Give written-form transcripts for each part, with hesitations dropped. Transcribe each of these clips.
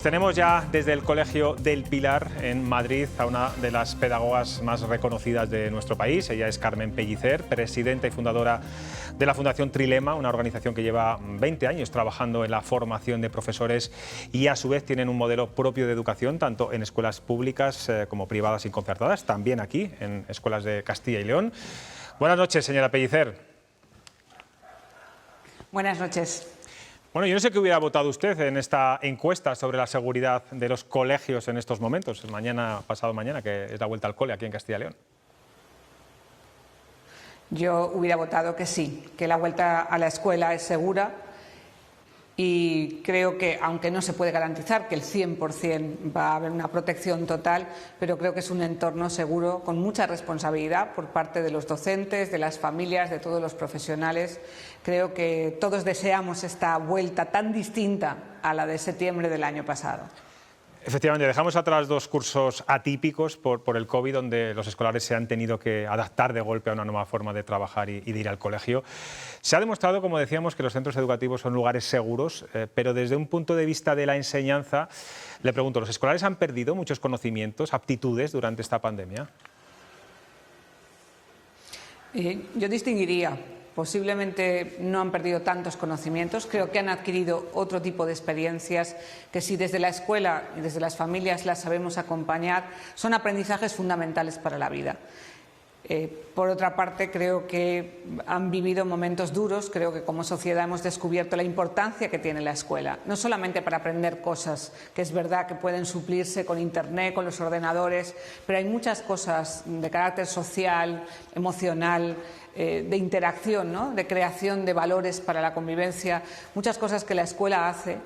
Tenemos ya desde el Colegio del Pilar en Madrid a una de las pedagogas más reconocidas de nuestro país. Ella es Carmen Pellicer, presidenta y fundadora de la Fundación Trilema, una organización que lleva 20 años trabajando en la formación de profesores y a su vez tienen un modelo propio de educación, tanto en escuelas públicas como privadas y concertadas, también aquí en escuelas de Castilla y León. Buenas noches, señora Pellicer. Buenas noches. Bueno, yo no sé qué hubiera votado usted en esta encuesta sobre la seguridad de los colegios en estos momentos, pasado mañana, que es la vuelta al cole aquí en Castilla y León. Yo hubiera votado que sí, que la vuelta a la escuela es segura y creo que, aunque no se puede garantizar que el 100% va a haber una protección total, pero creo que es un entorno seguro con mucha responsabilidad por parte de los docentes, de las familias, de todos los profesionales. Creo que todos deseamos esta vuelta tan distinta a la de septiembre del año pasado. Efectivamente, dejamos atrás dos cursos atípicos por el COVID, donde los escolares se han tenido que adaptar de golpe a una nueva forma de trabajar y de ir al colegio. Se ha demostrado, como decíamos, que los centros educativos son lugares seguros, pero desde un punto de vista de la enseñanza, le pregunto, ¿los escolares han perdido muchos conocimientos, aptitudes durante esta pandemia? Yo distinguiría. Posiblemente no han perdido tantos conocimientos, creo que han adquirido otro tipo de experiencias que, si desde la escuela y desde las familias las sabemos acompañar, son aprendizajes fundamentales para la vida. Por otra parte, creo que han vivido momentos duros. Creo que como sociedad hemos descubierto la importancia que tiene la escuela, no solamente para aprender cosas, que es verdad que pueden suplirse con Internet, con los ordenadores, pero hay muchas cosas de carácter social, emocional, de interacción, ¿no? De creación de valores para la convivencia, muchas cosas que la escuela hace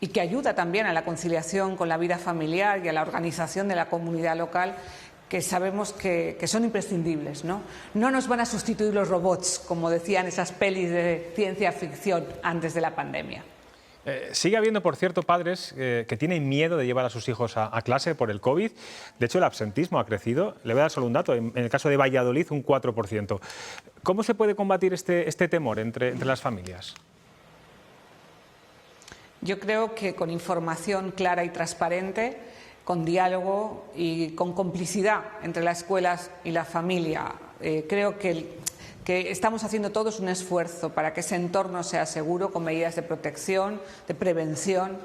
y que ayuda también a la conciliación con la vida familiar y a la organización de la comunidad local, que sabemos que son imprescindibles, ¿no? No nos van a sustituir los robots, como decían esas pelis de ciencia ficción antes de la pandemia. Sigue habiendo, por cierto, padres que tienen miedo de llevar a sus hijos a clase por el COVID. De hecho, el absentismo ha crecido. Le voy a dar solo un dato. En el caso de Valladolid, un 4%. ¿Cómo se puede combatir este temor entre las familias? Yo creo que con información clara y transparente, con diálogo y con complicidad entre las escuelas y la familia. Creo que estamos haciendo todos un esfuerzo para que ese entorno sea seguro, con medidas de protección, de prevención,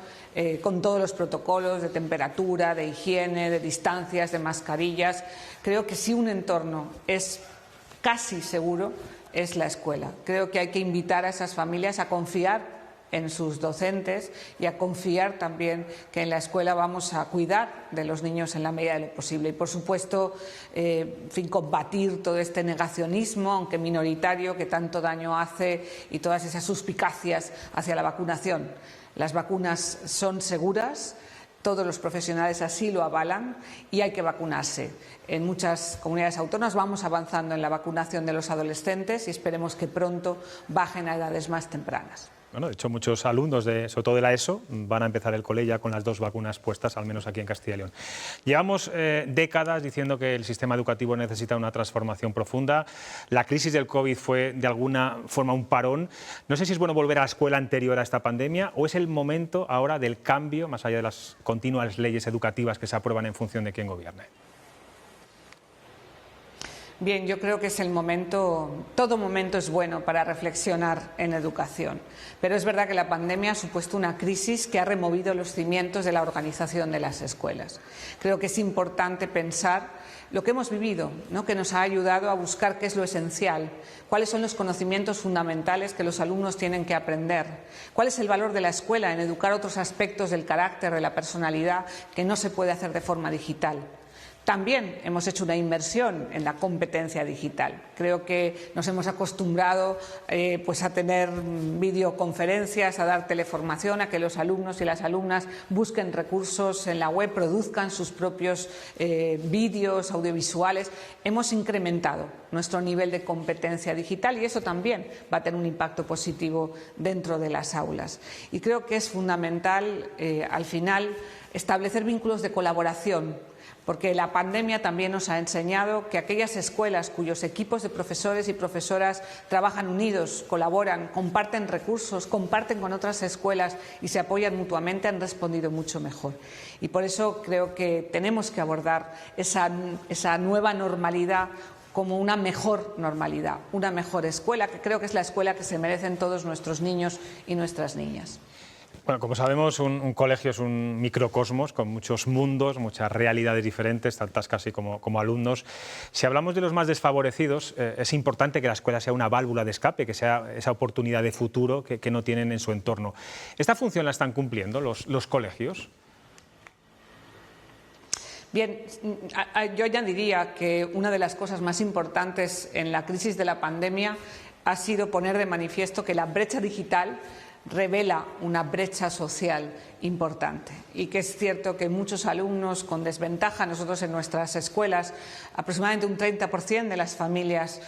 con todos los protocolos de temperatura, de higiene, de distancias, de mascarillas. Creo que si un entorno es casi seguro, es la escuela. Creo que hay que invitar a esas familias a confiar en sus docentes y a confiar también que en la escuela vamos a cuidar de los niños en la medida de lo posible. Y, por supuesto, combatir todo este negacionismo, aunque minoritario, que tanto daño hace, y todas esas suspicacias hacia la vacunación. Las vacunas son seguras, todos los profesionales así lo avalan y hay que vacunarse. En muchas comunidades autónomas vamos avanzando en la vacunación de los adolescentes y esperemos que pronto bajen a edades más tempranas. Bueno, de hecho, muchos alumnos, sobre todo de la ESO, van a empezar el cole ya con las 2 vacunas puestas, al menos aquí en Castilla y León. Llevamos décadas diciendo que el sistema educativo necesita una transformación profunda. La crisis del COVID fue, de alguna forma, un parón. No sé si es bueno volver a la escuela anterior a esta pandemia o es el momento ahora del cambio, más allá de las continuas leyes educativas que se aprueban en función de quién gobierne. Bien, yo creo que es el momento, todo momento es bueno para reflexionar en educación, pero es verdad que la pandemia ha supuesto una crisis que ha removido los cimientos de la organización de las escuelas. Creo que es importante pensar lo que hemos vivido, ¿no? Que nos ha ayudado a buscar qué es lo esencial, cuáles son los conocimientos fundamentales que los alumnos tienen que aprender, cuál es el valor de la escuela en educar otros aspectos del carácter, de la personalidad, que no se puede hacer de forma digital. También hemos hecho una inversión en la competencia digital. Creo que nos hemos acostumbrado a tener videoconferencias, a dar teleformación, a que los alumnos y las alumnas busquen recursos en la web, produzcan sus propios vídeos audiovisuales. Hemos incrementado nuestro nivel de competencia digital y eso también va a tener un impacto positivo dentro de las aulas. Y creo que es fundamental, al final, establecer vínculos de colaboración, porque la pandemia también nos ha enseñado que aquellas escuelas cuyos equipos de profesores y profesoras trabajan unidos, colaboran, comparten recursos, comparten con otras escuelas y se apoyan mutuamente han respondido mucho mejor. Y por eso creo que tenemos que abordar esa nueva normalidad como una mejor normalidad, una mejor escuela, que creo que es la escuela que se merecen todos nuestros niños y nuestras niñas. Bueno, como sabemos, un colegio es un microcosmos con muchos mundos, muchas realidades diferentes, tantas casi como alumnos. Si hablamos de los más desfavorecidos, es importante que la escuela sea una válvula de escape, que sea esa oportunidad de futuro que no tienen en su entorno. ¿Esta función la están cumpliendo los colegios? Bien, yo añadiría que una de las cosas más importantes en la crisis de la pandemia ha sido poner de manifiesto que la brecha digital revela una brecha social importante y que es cierto que muchos alumnos con desventaja, nosotros en nuestras escuelas, aproximadamente un 30% de las familias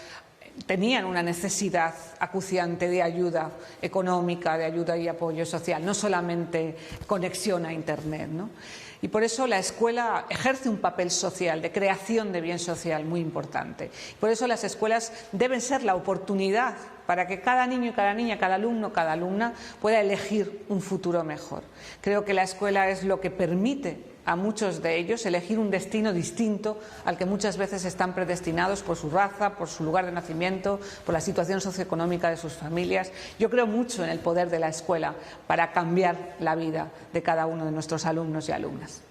tenían una necesidad acuciante de ayuda económica, de ayuda y apoyo social, no solamente conexión a Internet, ¿no? Y por eso la escuela ejerce un papel social, de creación de bien social muy importante. Por eso las escuelas deben ser la oportunidad para que cada niño y cada niña, cada alumno, cada alumna pueda elegir un futuro mejor. Creo que la escuela es lo que permite a muchos de ellos elegir un destino distinto al que muchas veces están predestinados por su raza, por su lugar de nacimiento, por la situación socioeconómica de sus familias. Yo creo mucho en el poder de la escuela para cambiar la vida de cada uno de nuestros alumnos y alumnas.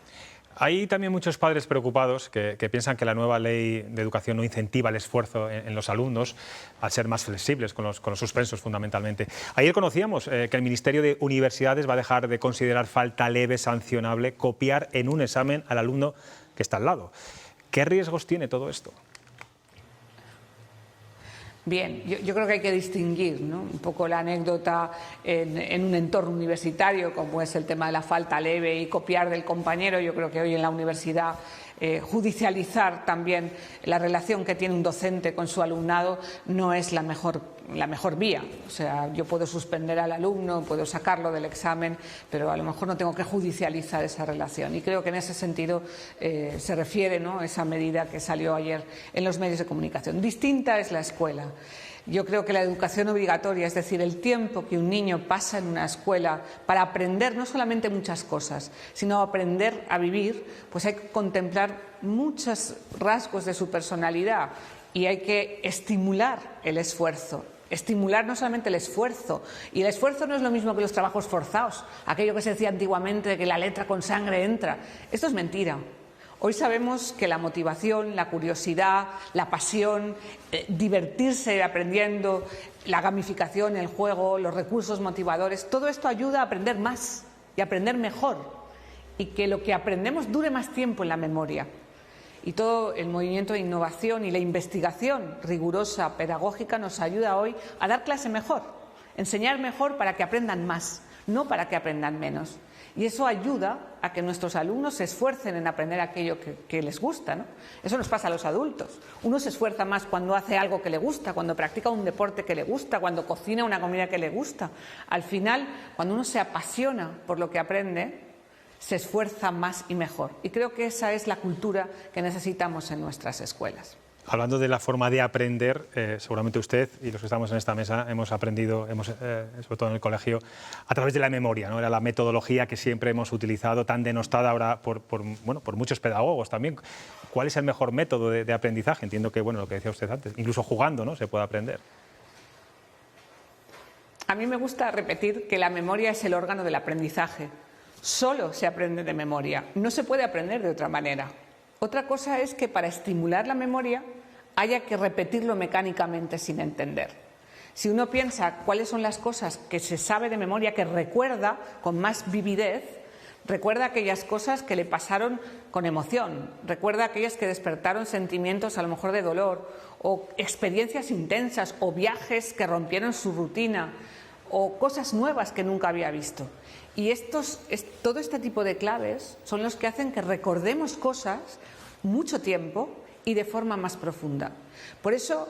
Hay también muchos padres preocupados que piensan que la nueva ley de educación no incentiva el esfuerzo en los alumnos al ser más flexibles con los suspensos fundamentalmente. Ayer conocíamos que el Ministerio de Universidades va a dejar de considerar falta leve sancionable copiar en un examen al alumno que está al lado. ¿Qué riesgos tiene todo esto? Bien, yo creo que hay que distinguir, ¿no?, un poco la anécdota en un entorno universitario, como es el tema de la falta leve y copiar del compañero. Yo creo que hoy en la universidad judicializar también la relación que tiene un docente con su alumnado no es la mejor vía. O sea, yo puedo suspender al alumno, puedo sacarlo del examen, pero a lo mejor no tengo que judicializar esa relación. Y creo que en ese sentido se refiere, ¿no?, esa medida que salió ayer en los medios de comunicación. Distinta es la escuela. Yo creo que la educación obligatoria, es decir, el tiempo que un niño pasa en una escuela para aprender no solamente muchas cosas, sino aprender a vivir, pues hay que contemplar muchos rasgos de su personalidad y hay que estimular el esfuerzo. Estimular no solamente el esfuerzo, y el esfuerzo no es lo mismo que los trabajos forzados, aquello que se decía antiguamente de que la letra con sangre entra. Esto es mentira. Hoy sabemos que la motivación, la curiosidad, la pasión, divertirse aprendiendo, la gamificación, el juego, los recursos motivadores, todo esto ayuda a aprender más y a aprender mejor y que lo que aprendemos dure más tiempo en la memoria. Y todo el movimiento de innovación y la investigación rigurosa, pedagógica, nos ayuda hoy a dar clase mejor, enseñar mejor para que aprendan más, no para que aprendan menos. Y eso ayuda a que nuestros alumnos se esfuercen en aprender aquello que les gusta, ¿no? Eso nos pasa a los adultos. Uno se esfuerza más cuando hace algo que le gusta, cuando practica un deporte que le gusta, cuando cocina una comida que le gusta. Al final, cuando uno se apasiona por lo que aprende, se esfuerza más y mejor. Y creo que esa es la cultura que necesitamos en nuestras escuelas. Hablando de la forma de aprender, seguramente usted y los que estamos en esta mesa hemos aprendido, sobre todo en el colegio, a través de la memoria, ¿no? Era la metodología que siempre hemos utilizado, tan denostada ahora por muchos pedagogos también. ¿Cuál es el mejor método de aprendizaje? Entiendo que, lo que decía usted antes, incluso jugando, ¿no?, se puede aprender. A mí me gusta repetir que la memoria es el órgano del aprendizaje. Solo se aprende de memoria, no se puede aprender de otra manera. Otra cosa es que para estimular la memoria haya que repetirlo mecánicamente sin entender. Si uno piensa cuáles son las cosas que se sabe de memoria, que recuerda con más vividez, recuerda aquellas cosas que le pasaron con emoción, recuerda aquellas que despertaron sentimientos a lo mejor de dolor, o experiencias intensas, o viajes que rompieron su rutina, o cosas nuevas que nunca había visto. Y todo este tipo de claves son los que hacen que recordemos cosas mucho tiempo y de forma más profunda. Por eso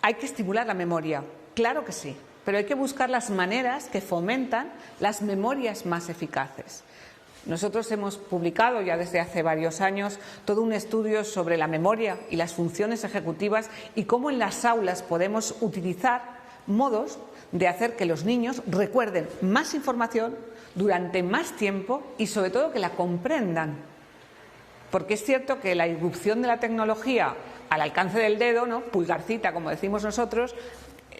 hay que estimular la memoria, claro que sí, pero hay que buscar las maneras que fomentan las memorias más eficaces. Nosotros hemos publicado ya desde hace varios años todo un estudio sobre la memoria y las funciones ejecutivas y cómo en las aulas podemos utilizar modos de hacer que los niños recuerden más información durante más tiempo y sobre todo que la comprendan. Porque es cierto que la irrupción de la tecnología al alcance del dedo, ¿no?, pulgarcita como decimos nosotros,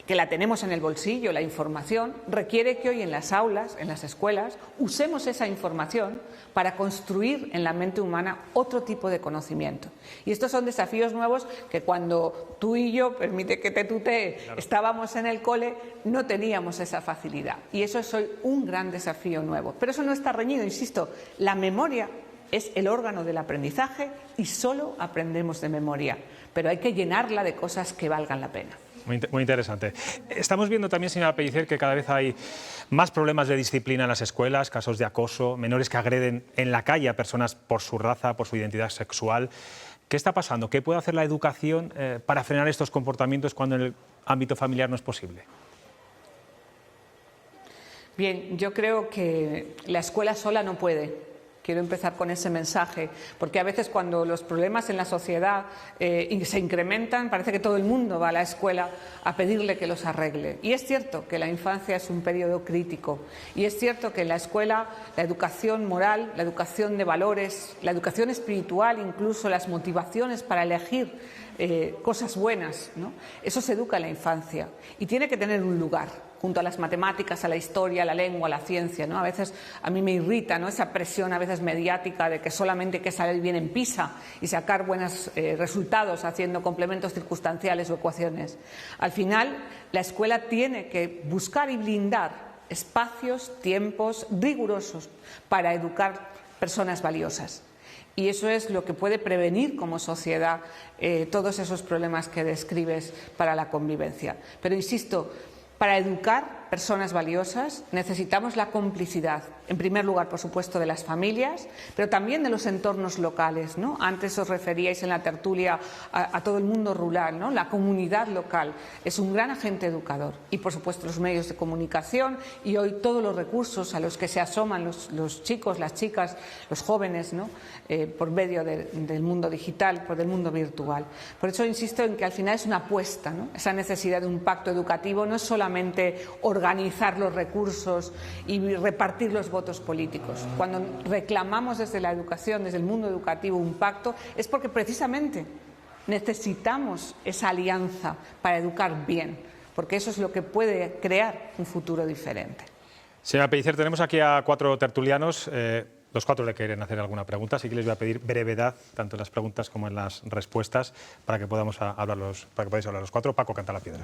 que la tenemos en el bolsillo, la información, requiere que hoy en las aulas, en las escuelas, usemos esa información para construir en la mente humana otro tipo de conocimiento. Y estos son desafíos nuevos que cuando tú y yo, permite que te tutee, claro, estábamos en el cole, no teníamos esa facilidad. Y eso es hoy un gran desafío nuevo. Pero eso no está reñido, insisto, la memoria es el órgano del aprendizaje y solo aprendemos de memoria, pero hay que llenarla de cosas que valgan la pena. Muy interesante. Estamos viendo también, señora Pellicer, que cada vez hay más problemas de disciplina en las escuelas, casos de acoso, menores que agreden en la calle a personas por su raza, por su identidad sexual. ¿Qué está pasando? ¿Qué puede hacer la educación para frenar estos comportamientos cuando en el ámbito familiar no es posible? Bien, yo creo que la escuela sola no puede. Quiero empezar con ese mensaje, porque a veces cuando los problemas en la sociedad se incrementan, parece que todo el mundo va a la escuela a pedirle que los arregle. Y es cierto que la infancia es un periodo crítico, y es cierto que en la escuela la educación moral, la educación de valores, la educación espiritual, incluso las motivaciones para elegir cosas buenas, ¿no?, eso se educa en la infancia y tiene que tener un lugar junto a las matemáticas, a la historia, a la lengua, a la ciencia, ¿no? A veces a mí me irrita, ¿no?, esa presión a veces mediática de que solamente hay que salir bien en PISA y sacar buenos resultados haciendo complementos circunstanciales o ecuaciones. Al final, la escuela tiene que buscar y blindar espacios, tiempos rigurosos para educar personas valiosas. Y eso es lo que puede prevenir como sociedad todos esos problemas que describes para la convivencia. Pero insisto, para educar personas valiosas necesitamos la complicidad, en primer lugar, por supuesto, de las familias, pero también de los entornos locales, ¿no? Antes os referíais en la tertulia a todo el mundo rural, ¿no? La comunidad local es un gran agente educador y, por supuesto, los medios de comunicación y hoy todos los recursos a los que se asoman los chicos, las chicas, los jóvenes, ¿no?, por medio del mundo digital, por el mundo virtual. Por eso insisto en que al final es una apuesta, ¿no? Esa necesidad de un pacto educativo no es solamente organizar los recursos y repartir los votos políticos. Cuando reclamamos desde la educación, desde el mundo educativo, un pacto, es porque precisamente necesitamos esa alianza para educar bien, porque eso es lo que puede crear un futuro diferente. Señora Pellicer, tenemos aquí a 4 tertulianos. Los 4 le quieren hacer alguna pregunta, así que les voy a pedir brevedad, tanto en las preguntas como en las respuestas, para que podáis hablar los 4. Paco Cantalapiedra.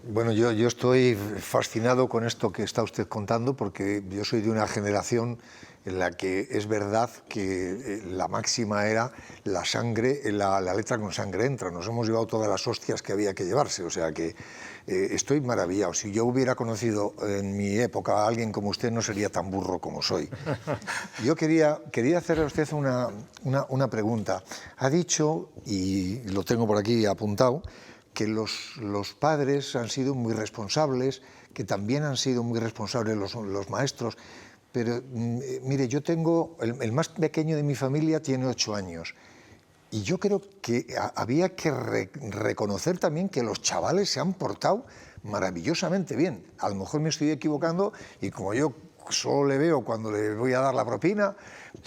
Bueno, yo estoy fascinado con esto que está usted contando, porque yo soy de una generación en la que es verdad que la máxima era la sangre, la letra con sangre entra. Nos hemos llevado todas las hostias que había que llevarse, o sea que estoy maravillado. Si yo hubiera conocido en mi época a alguien como usted, no sería tan burro como soy. Yo quería hacerle a usted una pregunta. Ha dicho, y lo tengo por aquí apuntado, que los padres han sido muy responsables, que también han sido muy responsables los maestros. Pero mire, yo tengo, el más pequeño de mi familia tiene 8 años. Y yo creo que había que reconocer también que los chavales se han portado maravillosamente bien. A lo mejor me estoy equivocando y como yo solo le veo cuando le voy a dar la propina,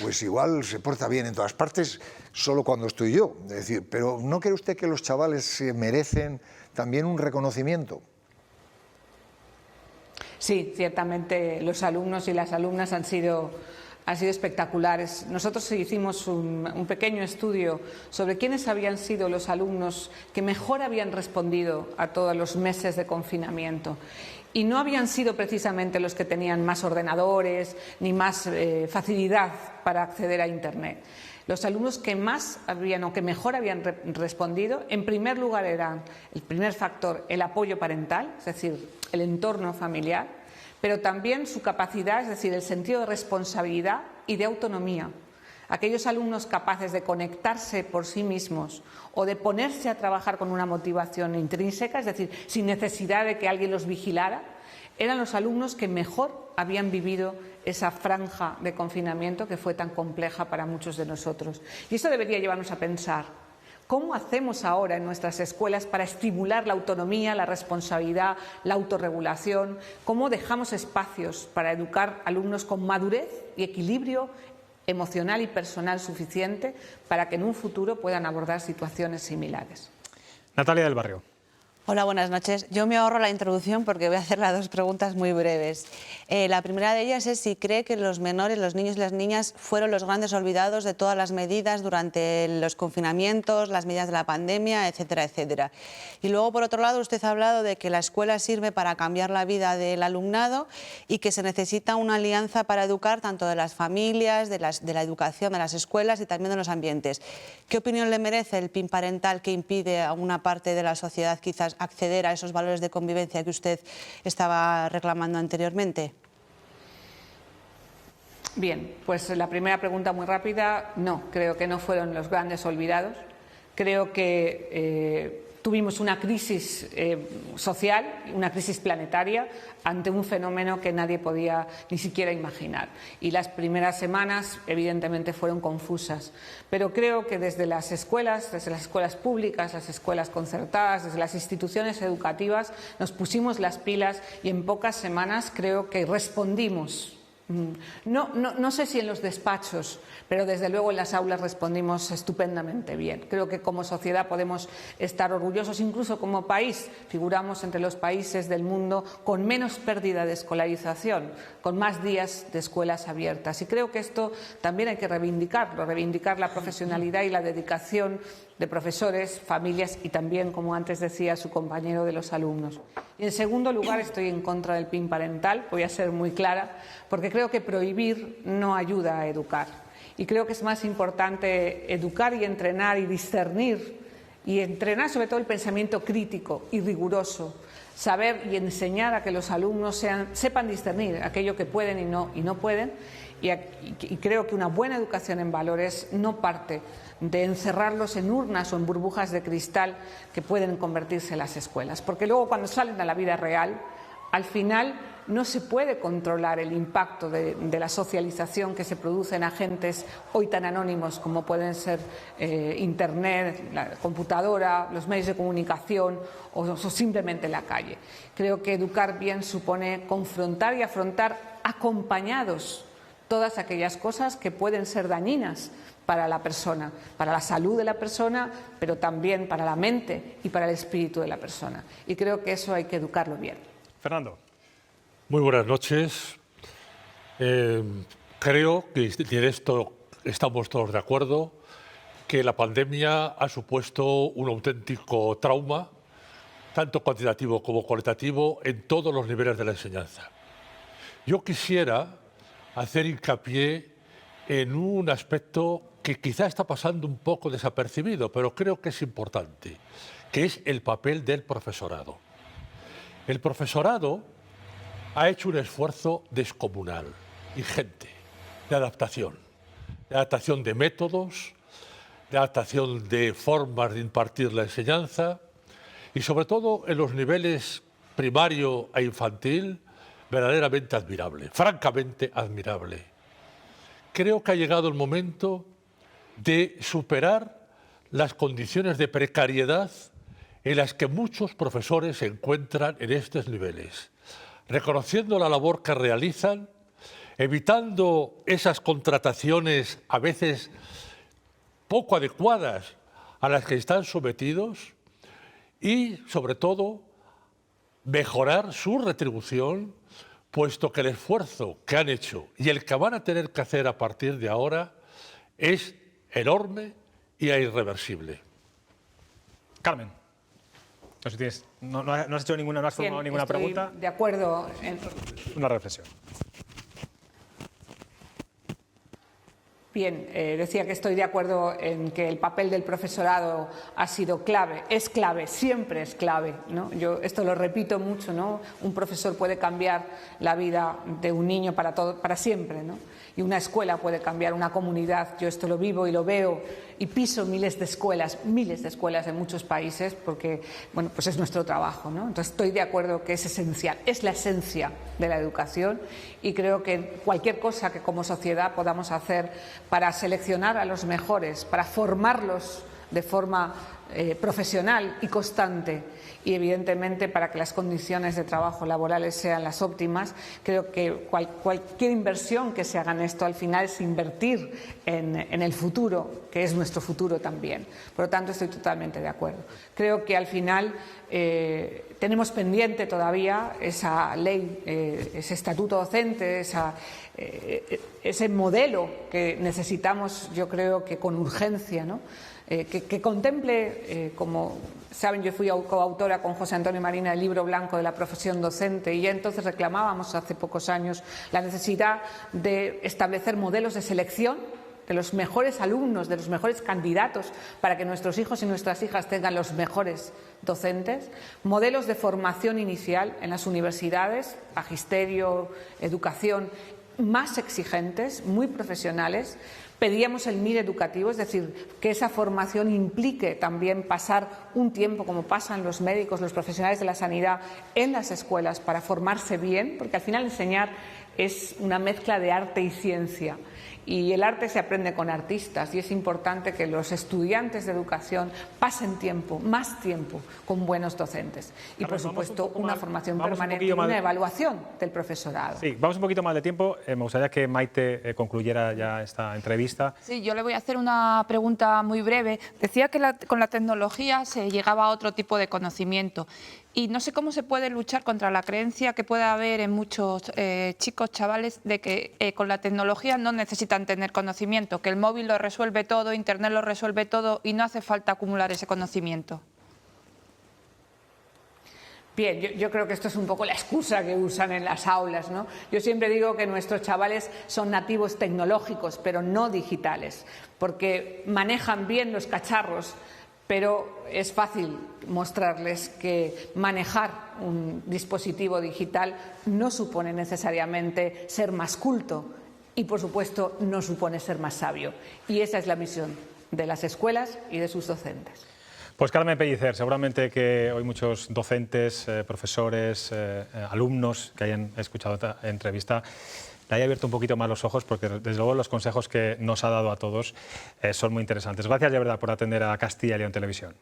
pues igual se porta bien en todas partes, solo cuando estoy yo. Es decir, pero ¿no cree usted que los chavales se merecen también un reconocimiento? Sí, ciertamente los alumnos y las alumnas han sido espectaculares. Nosotros hicimos un pequeño estudio sobre quiénes habían sido los alumnos que mejor habían respondido a todos los meses de confinamiento. Y no habían sido precisamente los que tenían más ordenadores ni más facilidad para acceder a Internet. Los alumnos que más habían o que mejor habían respondido, en primer lugar eran el primer factor, el apoyo parental, es decir, el entorno familiar, pero también su capacidad, es decir, el sentido de responsabilidad y de autonomía. Aquellos alumnos capaces de conectarse por sí mismos o de ponerse a trabajar con una motivación intrínseca, es decir, sin necesidad de que alguien los vigilara, eran los alumnos que mejor habían vivido esa franja de confinamiento que fue tan compleja para muchos de nosotros. Y esto debería llevarnos a pensar, ¿cómo hacemos ahora en nuestras escuelas para estimular la autonomía, la responsabilidad, la autorregulación? ¿Cómo dejamos espacios para educar alumnos con madurez y equilibrio emocional y personal suficiente para que en un futuro puedan abordar situaciones similares? Natalia del Barrio. Hola, buenas noches. Yo me ahorro la introducción porque voy a hacer las dos preguntas muy breves. La primera de ellas es si cree que los menores, los niños y las niñas fueron los grandes olvidados de todas las medidas durante los confinamientos, las medidas de la pandemia, etcétera, etcétera. Y luego, por otro lado, usted ha hablado de que la escuela sirve para cambiar la vida del alumnado y que se necesita una alianza para educar tanto de las familias, de la educación, de las escuelas y también de los ambientes. ¿Qué opinión le merece el PIN parental que impide a una parte de la sociedad quizás acceder a esos valores de convivencia que usted estaba reclamando anteriormente? Bien, pues la primera pregunta muy rápida, no, creo que no fueron los grandes olvidados. Creo que tuvimos una crisis social, una crisis planetaria, ante un fenómeno que nadie podía ni siquiera imaginar. Y las primeras semanas, evidentemente, fueron confusas. Pero creo que desde las escuelas públicas, las escuelas concertadas, desde las instituciones educativas, nos pusimos las pilas y en pocas semanas creo que respondimos. No sé si en los despachos, pero desde luego en las aulas respondimos estupendamente bien. Creo que como sociedad podemos estar orgullosos, incluso como país. Figuramos entre los países del mundo con menos pérdida de escolarización, con más días de escuelas abiertas. Y creo que esto también hay que reivindicarlo, reivindicar la profesionalidad y la dedicación de profesores, familias y también, como antes decía su compañero, de los alumnos. Y en segundo lugar, estoy en contra del PIN parental, voy a ser muy clara, porque creo que prohibir no ayuda a educar. Y creo que es más importante educar y entrenar y discernir, y entrenar sobre todo el pensamiento crítico y riguroso, saber y enseñar a que los alumnos sepan discernir aquello que pueden y no pueden, y creo que una buena educación en valores no parte de encerrarlos en urnas o en burbujas de cristal que pueden convertirse en las escuelas, porque luego cuando salen a la vida real, al final no se puede controlar el impacto de la socialización que se produce en agentes hoy tan anónimos como pueden ser Internet, la computadora, los medios de comunicación o simplemente la calle. Creo que educar bien supone confrontar y afrontar acompañados todas aquellas cosas que pueden ser dañinas para la persona, para la salud de la persona, pero también para la mente y para el espíritu de la persona. Y creo que eso hay que educarlo bien. Fernando. Muy buenas noches. Creo que en esto estamos todos de acuerdo, que la pandemia ha supuesto un auténtico trauma, tanto cuantitativo como cualitativo, en todos los niveles de la enseñanza. Yo quisiera hacer hincapié en un aspecto que quizá está pasando un poco desapercibido, pero creo que es importante, que es el papel del profesorado. El profesorado ha hecho un esfuerzo descomunal, ingente, de adaptación de métodos, de adaptación de formas de impartir la enseñanza y sobre todo en los niveles primario e infantil, verdaderamente admirable, francamente admirable. Creo que ha llegado el momento de superar las condiciones de precariedad en las que muchos profesores se encuentran en estos niveles, reconociendo la labor que realizan, evitando esas contrataciones a veces poco adecuadas a las que están sometidos y, sobre todo, mejorar su retribución, puesto que el esfuerzo que han hecho y el que van a tener que hacer a partir de ahora es enorme y irreversible. Carmen. No sé si tienes, no has hecho ninguna, no has formulado ninguna pregunta. De acuerdo. Una reflexión. Bien, decía que estoy de acuerdo en que el papel del profesorado ha sido clave, siempre es clave, ¿no? Yo esto lo repito mucho, ¿no? Un profesor puede cambiar la vida de un niño para siempre, ¿no? Y una escuela puede cambiar una comunidad. Yo esto lo vivo y lo veo y piso miles de escuelas en muchos países porque, bueno, pues es nuestro trabajo, ¿no? Entonces estoy de acuerdo que es esencial, es la esencia de la educación y creo que cualquier cosa que como sociedad podamos hacer para seleccionar a los mejores, para formarlos de forma profesional y constante y evidentemente para que las condiciones de trabajo laborales sean las óptimas. Creo que cualquier inversión que se haga en esto al final es invertir en el futuro, que es nuestro futuro también. Por lo tanto, estoy totalmente de acuerdo. Creo que al final tenemos pendiente todavía esa ley, ese estatuto docente, ese modelo que necesitamos, yo creo que con urgencia, ¿no? Que contemple, como saben, yo fui coautora con José Antonio Marina del Libro Blanco de la Profesión Docente y ya entonces reclamábamos hace pocos años la necesidad de establecer modelos de selección de los mejores alumnos, de los mejores candidatos para que nuestros hijos y nuestras hijas tengan los mejores docentes, modelos de formación inicial en las universidades, magisterio, educación, más exigentes, muy profesionales. Pedíamos el MIR educativo, es decir, que esa formación implique también pasar un tiempo, como pasan los médicos, los profesionales de la sanidad, en las escuelas para formarse bien, porque al final enseñar es una mezcla de arte y ciencia. Y el arte se aprende con artistas y es importante que los estudiantes de educación pasen más tiempo con buenos docentes. Y, por supuesto, una formación permanente y una evaluación del profesorado. Sí, vamos un poquito más de tiempo. Me gustaría que Maite concluyera ya esta entrevista. Sí, yo le voy a hacer una pregunta muy breve. Decía que con la tecnología se llegaba a otro tipo de conocimiento. Y no sé cómo se puede luchar contra la creencia que puede haber en muchos chicos, chavales, de que con la tecnología no necesitan tener conocimiento, que el móvil lo resuelve todo, Internet lo resuelve todo y no hace falta acumular ese conocimiento. Bien, yo creo que esto es un poco la excusa que usan en las aulas, ¿no? Yo siempre digo que nuestros chavales son nativos tecnológicos, pero no digitales, porque manejan bien los cacharros, pero es fácil mostrarles que manejar un dispositivo digital no supone necesariamente ser más culto y, por supuesto, no supone ser más sabio. Y esa es la misión de las escuelas y de sus docentes. Pues Carmen Pellicer, seguramente que hoy muchos docentes, profesores, alumnos que hayan escuchado esta entrevista le haya abierto un poquito más los ojos, porque desde luego los consejos que nos ha dado a todos son muy interesantes. Gracias de verdad por atender a Castilla y León Televisión.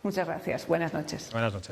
Muchas gracias. Buenas noches. Buenas noches.